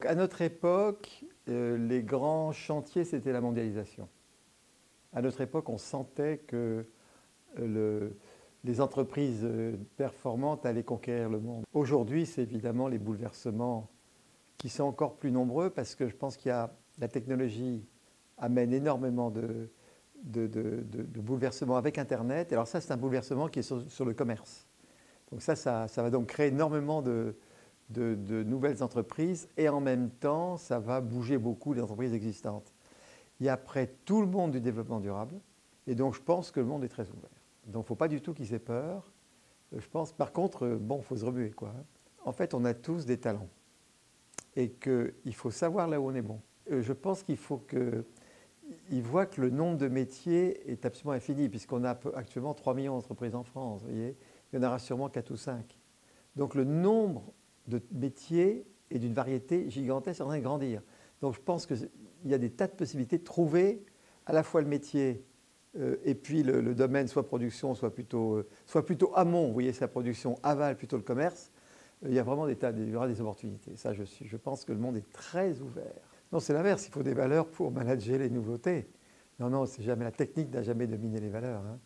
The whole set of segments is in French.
À notre époque, les grands chantiers, c'était la mondialisation. À notre époque, on sentait que les entreprises performantes allaient conquérir le monde. Aujourd'hui, c'est évidemment les bouleversements qui sont encore plus nombreux parce que je pense qu'il y a la technologie amène énormément de bouleversements avec Internet. Et alors ça, c'est un bouleversement qui est sur le commerce. Donc ça va donc créer énormément de nouvelles entreprises et en même temps, ça va bouger beaucoup les entreprises existantes. Il y a après tout le monde du développement durable et donc je pense que le monde est très ouvert. Donc il ne faut pas du tout qu'ils aient peur. Je pense par contre, bon, il faut se remuer quoi. En fait, on a tous des talents et qu'il faut savoir là où on est bon. Je pense qu'il faut qu'ils voient que le nombre de métiers est absolument infini puisqu'on a actuellement 3 millions d'entreprises en France. Vous voyez, il y en aura sûrement 4 ou 5. Donc le nombre de métiers et d'une variété gigantesque est en train de grandir. Donc je pense qu'il y a des tas de possibilités de trouver à la fois le métier et puis le domaine, soit production, soit plutôt amont, vous voyez, c'est la production, aval, plutôt le commerce. Il y a vraiment il y aura des opportunités. Ça, je pense que le monde est très ouvert. Non, c'est l'inverse, il faut des valeurs pour manager les nouveautés. Non, c'est jamais, la technique n'a jamais dominé les valeurs. Hein.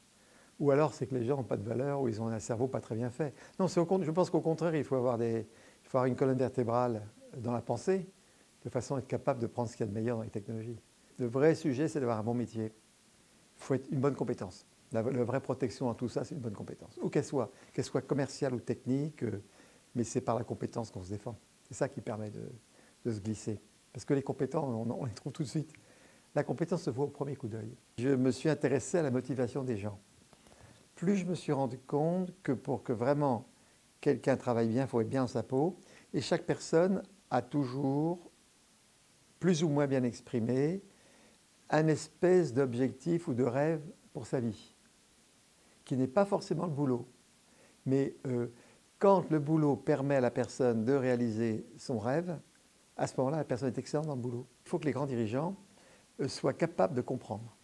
Ou alors c'est que les gens n'ont pas de valeur ou ils ont un cerveau pas très bien fait. Non, je pense qu'au contraire, il faut avoir une colonne vertébrale dans la pensée, de façon à être capable de prendre ce qu'il y a de meilleur dans les technologies. Le vrai sujet, c'est d'avoir un bon métier. Il faut être une bonne compétence. La vraie protection dans tout ça, c'est une bonne compétence. Où qu'elle soit commerciale ou technique, mais c'est par la compétence qu'on se défend. C'est ça qui permet de se glisser. Parce que les compétents, on les trouve tout de suite. La compétence se voit au premier coup d'œil. Je me suis intéressé à la motivation des gens. Plus je me suis rendu compte que pour que vraiment quelqu'un travaille bien, il faut être bien dans sa peau. Et chaque personne a toujours, plus ou moins bien exprimé, un espèce d'objectif ou de rêve pour sa vie, qui n'est pas forcément le boulot. Mais quand le boulot permet à la personne de réaliser son rêve, à ce moment-là, la personne est excellente dans le boulot. Il faut que les grands dirigeants soient capables de comprendre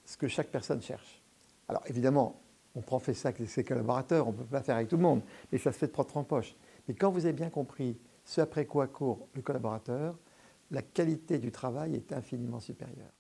ce que chaque personne cherche. Alors évidemment, on fait ça avec ses collaborateurs, on ne peut pas faire avec tout le monde, mais ça se fait de propre en poche. Mais quand vous avez bien compris ce après quoi court le collaborateur, la qualité du travail est infiniment supérieure.